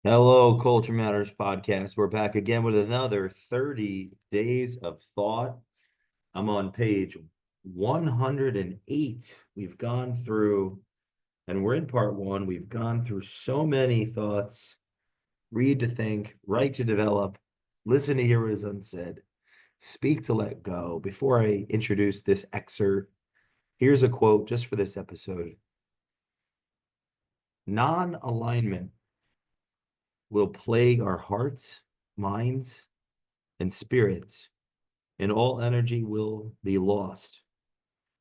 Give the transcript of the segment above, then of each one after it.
Hello, Culture Matters podcast. We're back again with another 30 days of thought. I'm on page 108. We've gone through, and we're in part one. We've gone through so many thoughts: read to think, write to develop, listen to hear what is unsaid, speak to let go. Before I introduce this excerpt, here's a quote just for this episode. Non-alignment will plague our hearts, minds, and spirits, and all energy will be lost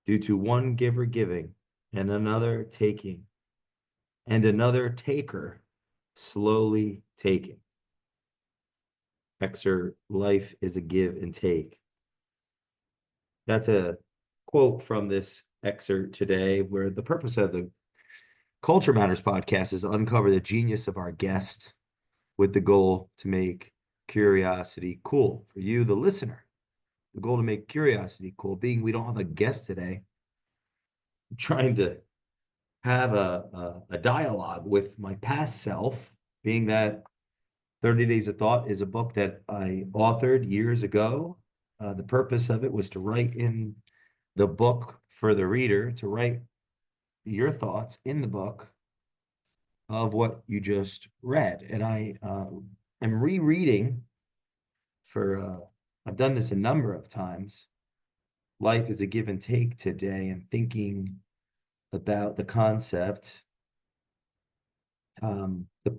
due to one giver giving and another taking, and another taker slowly taking. Excerpt: life is a give and take. That's a quote from this excerpt today, where the purpose of the Culture Matters podcast is to uncover the genius of our guest with the goal to make curiosity cool for you, the listener. The goal to make curiosity cool, being we don't have a guest today, I'm trying to have a dialogue with my past self, being that 30 Days of Thought is a book that I authored years ago. The purpose of it was to write in the book for the reader, to write your thoughts in the book of what you just read. And I am rereading I've done this a number of times. Life is a give and take today, and thinking about the concept. The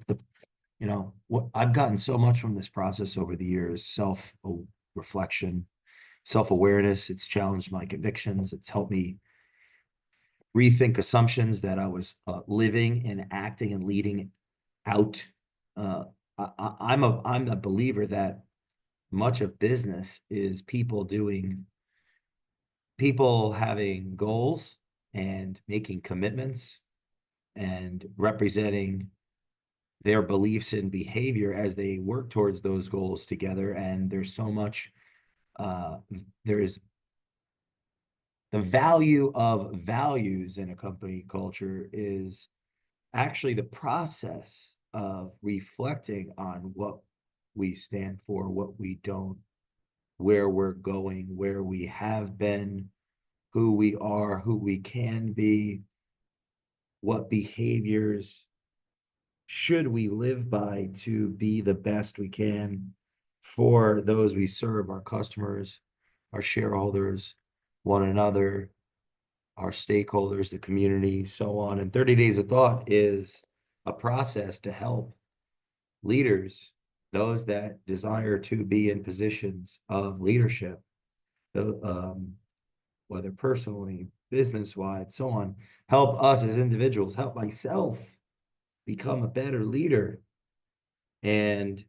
what I've gotten so much from this process over the years: self reflection, self awareness. It's challenged my convictions. It's helped me rethink assumptions that I was living and acting and leading out. Uh, I'm a believer that much of business is people having goals and making commitments and representing their beliefs and behavior as they work towards those goals together. And there's so much, uh, there is the value of values in a company culture is actually the process of reflecting on what we stand for, what we don't, where we're going, where we have been, who we are, who we can be, what behaviors should we live by to be the best we can for those we serve, our customers, our shareholders, one another, our stakeholders, the community, so on. And 30 Days of Thought is a process to help leaders, those that desire to be in positions of leadership, um, whether personally, business-wide, so on, help us as individuals, help myself become a better leader. And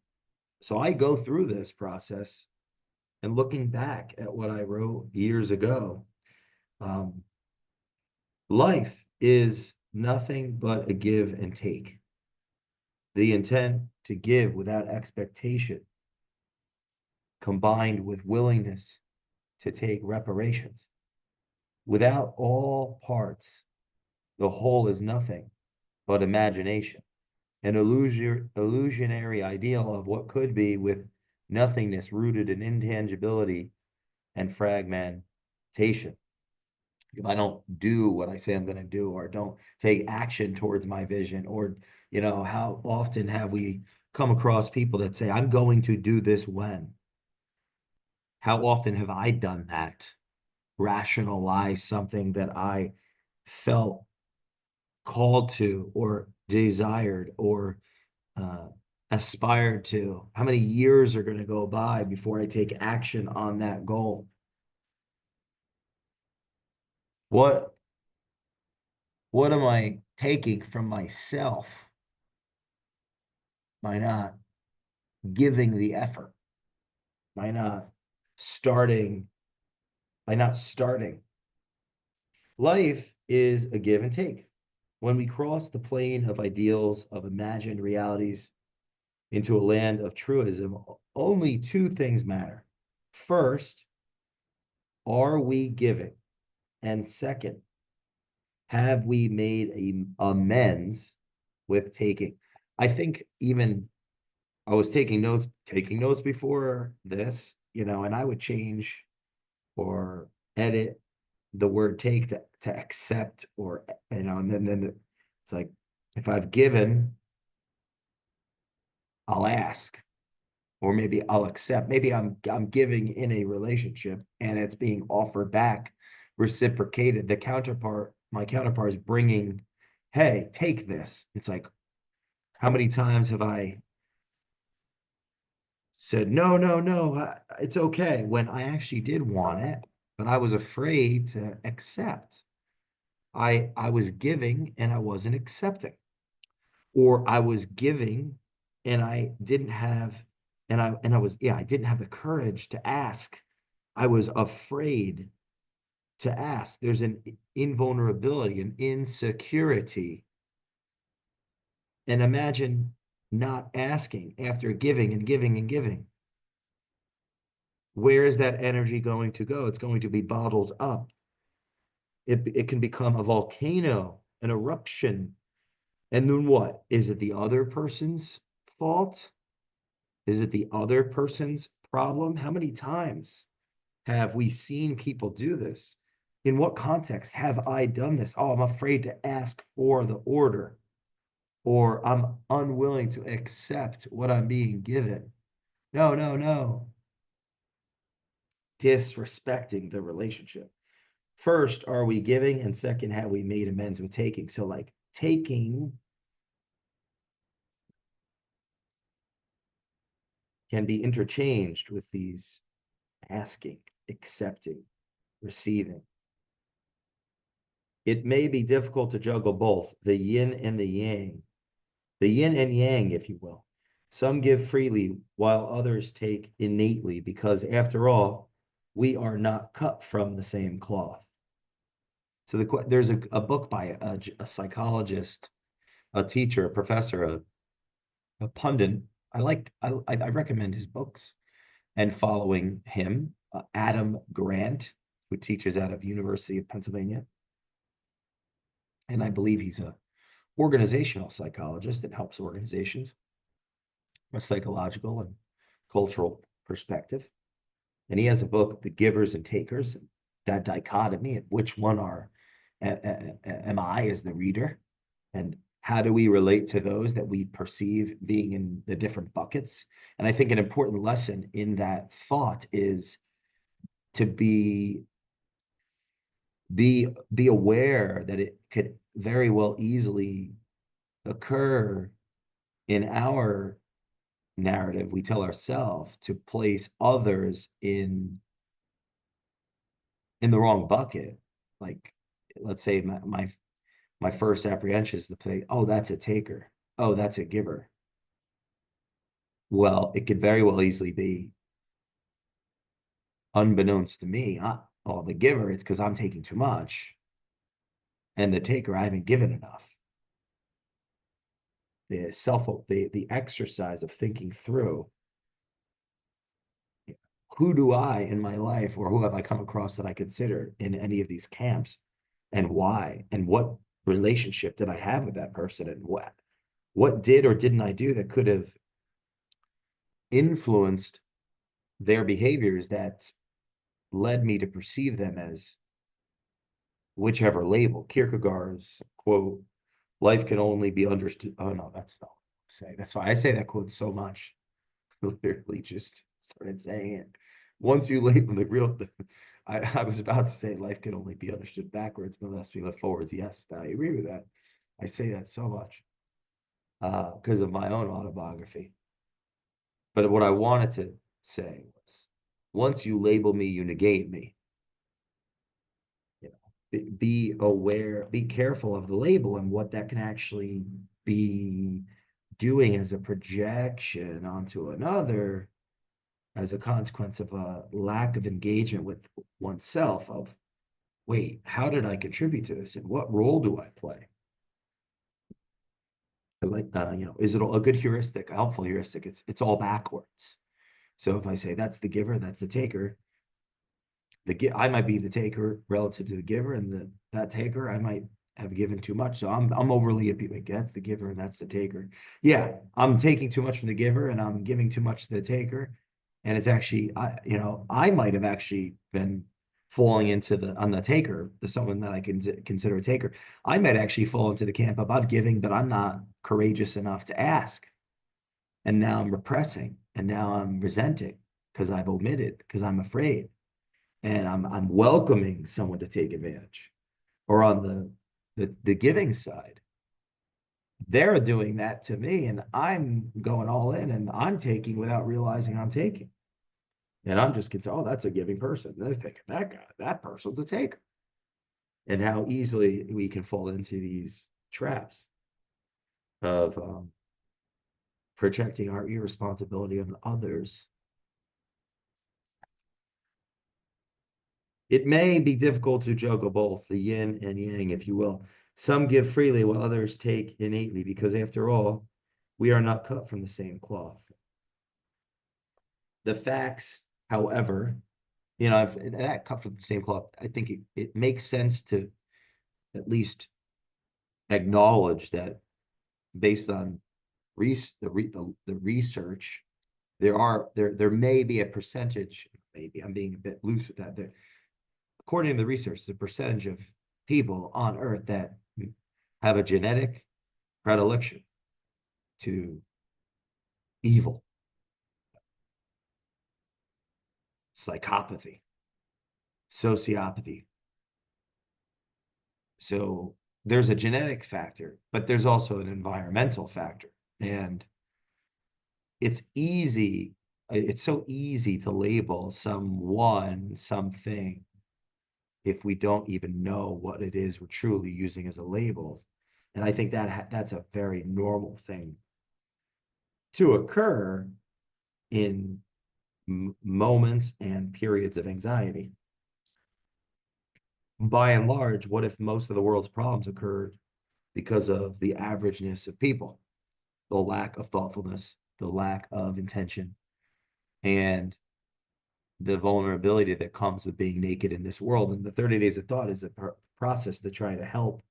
so I go through this process, and looking back at what I wrote years ago, um, life is nothing but a give and take. The intent to give without expectation, combined with willingness to take reparations. Without all parts, the whole is nothing but imagination, an illusionary ideal of what could be, with nothingness rooted in intangibility and fragmentation. If I don't do what I say I'm going to do, or don't take action towards my vision, or, how often have we come across people that say, I'm going to do this when? How often have I done that? Rationalize something that I felt called to, or desired, or uh, aspired to? How many years are going to go by before I take action on that goal? What what am I taking from myself by not giving the effort, by not starting, by not starting? Life is a give and take. When we cross the plane of ideals, of imagined realities, into a land of truism, only two things matter. First, are we giving? And second, have we made amends with taking? I think even I was taking notes before this, and I would change or edit the word take to accept, or, and then it's like, if I've given, I'll ask, or maybe I'll accept. Maybe I'm giving in a relationship and it's being offered back, reciprocated. My counterpart is bringing, hey, take this. It's like, how many times have I said, no, no, no, it's okay, when I actually did want it, but I was afraid to accept. I was giving and I wasn't accepting, or I was giving and I didn't have, and I was, yeah, I didn't have the courage to ask. I was afraid to ask. There's an invulnerability, an insecurity. And imagine not asking after giving and giving and giving. Where is that energy going to go? It's going to be bottled up. It can become a volcano, an eruption. And then what? Is it the other person's fault? Is it the other person's problem? How many times have we seen people do this? In what context have I done this? Oh, I'm afraid to ask for the order, or I'm unwilling to accept what I'm being given. No, no, no. Disrespecting the relationship. First, are we giving? And second, have we made amends with taking? So, like, taking can be interchanged with these asking, accepting, receiving. It may be difficult to juggle both, the yin and the yin and yang, if you will. Some give freely while others take innately, because after all, we are not cut from the same cloth. So there's a book by a psychologist, a teacher, a professor, a pundit. I recommend his books and following him, Adam Grant, who teaches out of University of Pennsylvania. And I believe he's a organizational psychologist that helps organizations from a psychological and cultural perspective. And he has a book, The Givers and Takers, that dichotomy, which one am I as the reader? And how do we relate to those that we perceive being in the different buckets? And I think an important lesson in that thought is to be aware that it could very well easily occur in our narrative we tell ourselves to place others in the wrong bucket. Like, let's say my first apprehension is to play, oh, that's a taker, oh, that's a giver. Well, it could very well easily be, unbeknownst to me, oh, the giver, it's because I'm taking too much, and the taker, I haven't given enough. The exercise of thinking through, who do I in my life, or who have I come across that I consider in any of these camps, and why, and what relationship did I have with that person, and what did or didn't I do that could have influenced their behaviors that led me to perceive them as whichever label. Kierkegaard's quote, life can only be understood. Oh no, that's not what I say. That's why I say that quote so much. Literally just started saying it. Once you label the real, I was about to say life can only be understood backwards, but unless we look forwards. Yes, I agree with that. I say that so much because of my own autobiography. But what I wanted to say was, once you label me, you negate me. You know, be aware, be careful of the label and what that can actually be doing as a projection onto another, as a consequence of a lack of engagement with oneself. Of, wait, how did I contribute to this, and what role do I play? Like, is it a good heuristic, a helpful heuristic? It's all backwards. So if I say that's the giver, that's the taker, I might be the taker relative to the giver, and that taker, I might have given too much. So I'm overly like, that's the giver and that's the taker. Yeah, I'm taking too much from the giver and I'm giving too much to the taker. And it's actually, I might have actually been falling into on the taker, the someone that I can consider a taker. I might actually fall into the camp of giving, but I'm not courageous enough to ask. And now I'm repressing, and now I'm resenting because I've omitted, because I'm afraid, and I'm welcoming someone to take advantage. Or on the giving side, they're doing that to me, and I'm going all in, and I'm taking without realizing I'm taking. And I'm just concerned, oh, that's a giving person. They're thinking that guy, that person's a taker. And how easily we can fall into these traps of projecting our irresponsibility on others. It may be difficult to juggle both, the yin and yang, if you will. Some give freely while others take innately, because after all, we are not cut from the same cloth. The facts, however, if that cut from the same cloth, I think it makes sense to at least acknowledge that based on the research, there may be a percentage, maybe I'm being a bit loose with that, according to the research, the percentage of people on Earth that have a genetic predilection to evil, psychopathy, sociopathy. So there's a genetic factor, but there's also an environmental factor. And it's so easy to label something, if we don't even know what it is we're truly using as a label. And I think that's a very normal thing to occur in moments and periods of anxiety. By and large, what if most of the world's problems occurred because of the averageness of people, the lack of thoughtfulness, the lack of intention, and the vulnerability that comes with being naked in this world? And the 30 Days of Thought is a process to try to help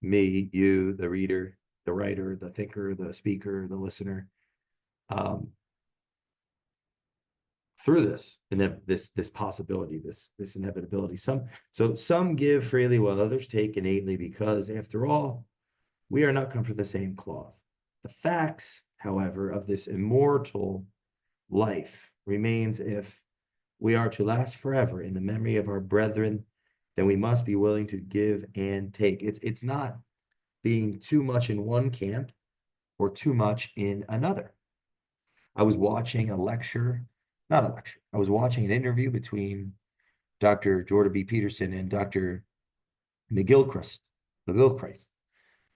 me, you, the reader, the writer, the thinker, the speaker, the listener, through this and this possibility, this inevitability. Some give freely while others take innately, because after all, we are not come from the same cloth. The facts, however, of this immortal life remains: if we are to last forever in the memory of our brethren, then we must be willing to give and take. It's not being too much in one camp or too much in another. I was watching I was watching an interview between Dr. Jordan B. Peterson and Dr. McGilchrist,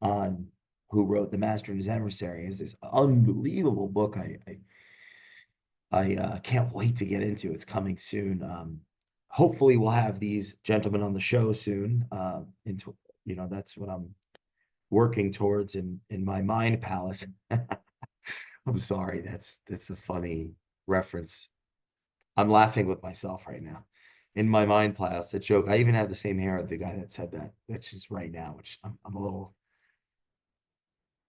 on who wrote The Master and His Emissary. Is this unbelievable book I can't wait to get into. It's coming soon. Hopefully we'll have these gentlemen on the show soon. That's what I'm working towards in my mind palace. I'm sorry, that's a funny reference. I'm laughing with myself right now. In my mind palace, a joke. I even have the same hair as the guy that said that. That's just right now, which I'm a little.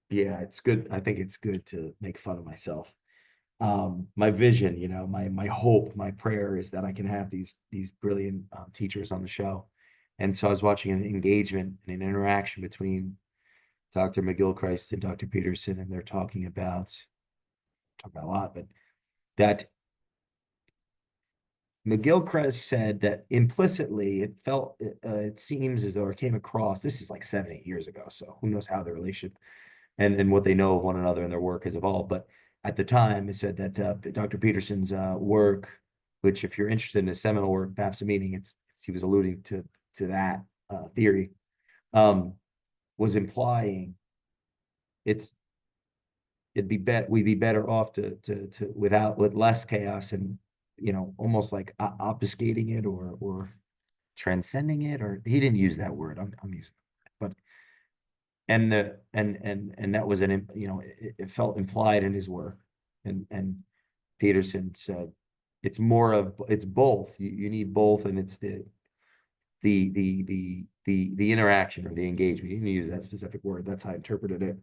Yeah, it's good. I think it's good to make fun of myself. My vision, my hope, my prayer is that I can have these brilliant teachers on the show. And so I was watching an engagement and an interaction between Dr. McGilchrist and Dr. Peterson, and they're talking about a lot, but that McGilchrist said that implicitly it seems as though it came across, this is like 7-8 years ago, so who knows how the relationship and what they know of one another and their work has evolved. But at the time, it said that Dr. Peterson's work, which if you're interested in his seminal work, Perhaps a Meaning, he was alluding to that theory, was implying we'd be better off to with less chaos and almost like obfuscating it or transcending it, or he didn't use that word. I'm using it. But and that was it felt implied in his work, and Peterson said it's both. You need both, and the interaction or the engagement. You didn't use that specific word. That's how I interpreted it.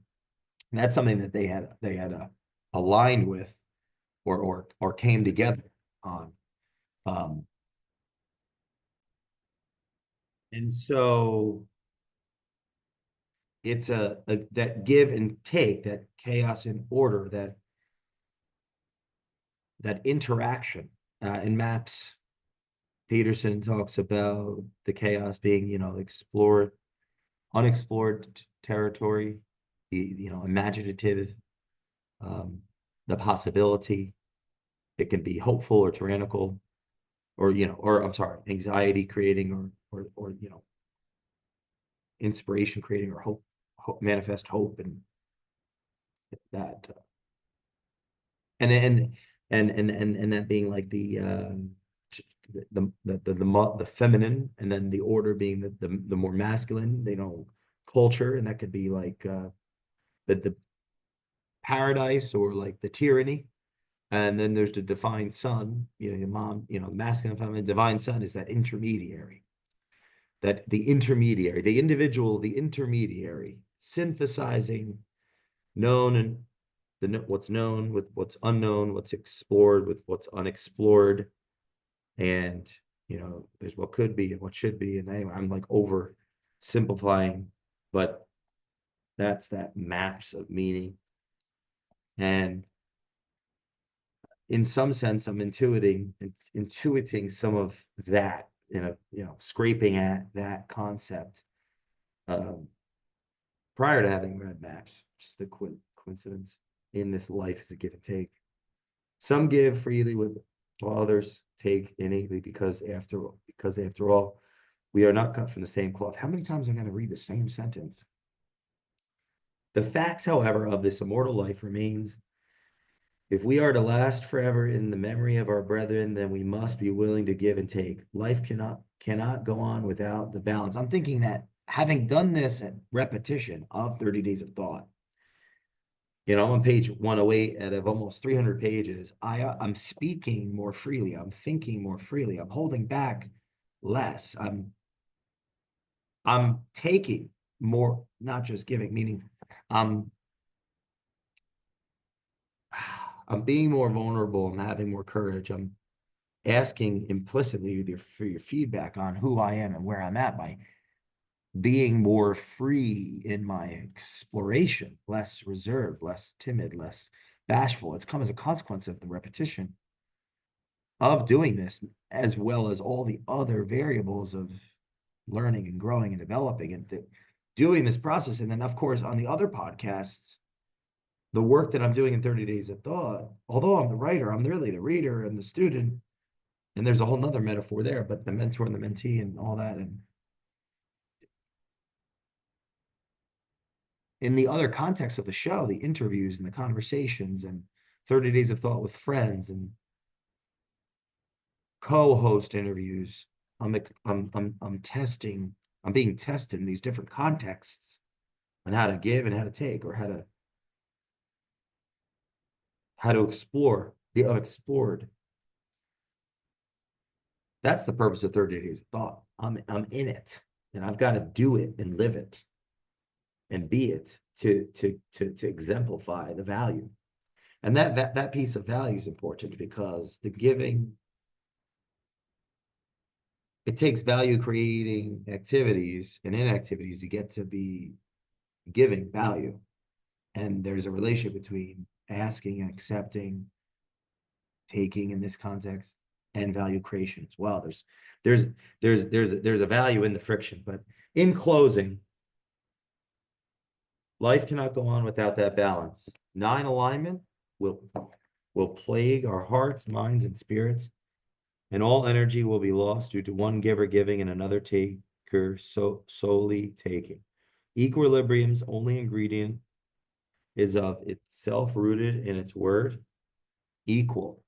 And that's something that they had aligned with or came together on. Um, and so it's a that give and take, that chaos and order, that interaction in maps. Peterson talks about the chaos being, explored, unexplored territory, the imaginative, um, the possibility. It can be hopeful or tyrannical, or or I'm sorry, anxiety creating, or inspiration creating, or manifest hope, and that, and that being like the feminine, and then the order being the more masculine, culture, and that could be like the paradise, or like the tyranny. And then there's the divine son, your mom, masculine, feminine. Divine son is that intermediary, the individual, the intermediary, synthesizing known and what's known with what's unknown, what's explored with what's unexplored. And there's what could be and what should be. And anyway, I'm like over simplifying, but that maps of meaning. And in some sense, I'm intuiting some of that, scraping at that concept, um, prior to having read maps. Just a coincidence. In this life is a give and take. Some give freely, while others take innately, because after all, we are not cut from the same cloth. How many times am I going to read the same sentence? The facts, however, of this immortal life remains. If we are to last forever in the memory of our brethren, then we must be willing to give and take. Life cannot go on without the balance. I'm thinking that, having done this at repetition of 30 Days of Thought, I'm on page 108 out of almost 300 pages. I'm speaking more freely. I'm thinking more freely. I'm holding back less. I'm taking more, not just giving, meaning I'm I'm being more vulnerable. I'm having more courage. I'm asking implicitly for your feedback on who I am and where I'm at, by being more free in my exploration, less reserved, less timid, less bashful. It's come as a consequence of the repetition of doing this, as well as all the other variables of learning and growing and developing, and doing this process. And then, of course, on the other podcasts, the work that I'm doing in 30 Days of Thought, although I'm the writer, I'm really the reader and the student. And there's a whole nother metaphor there, but the mentor and the mentee and all that. And in the other context of the show, the interviews and the conversations, and 30 Days of Thought with friends and co-host interviews, I'm testing, I'm being tested in these different contexts on how to give and how to take, or how to explore the unexplored. That's the purpose of 30 Days of Thought. I'm in it, and I've got to do it and live it and be it to exemplify the value. And that piece of value is important, because the giving, it takes value creating activities and inactivities to get to be giving value. And there's a relationship between asking and accepting, taking in this context, and value creation as well. There's a value in the friction. But in closing, life cannot go on without that balance. 9 alignment will plague our hearts, minds, and spirits, and all energy will be lost due to one giver giving and another taker solely taking. Equilibrium's only ingredient is of itself rooted in its word, equilibrium.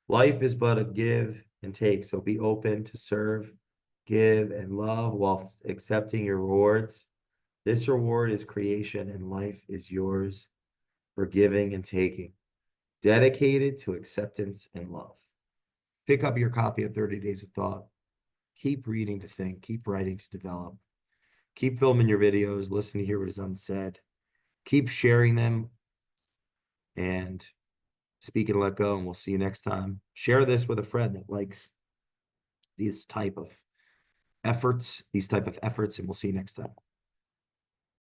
Life is but a give and take, so be open to serve, give, and love while accepting your rewards. This reward is creation, and life is yours for giving and taking, dedicated to acceptance and love. Pick up your copy of 30 Days of Thought. Keep reading to think, keep writing to develop, keep filming your videos, listen to hear what is unsaid, keep sharing them, and speak and let go. And we'll see you next time. Share this with a friend that likes these type of efforts, and we'll see you next time.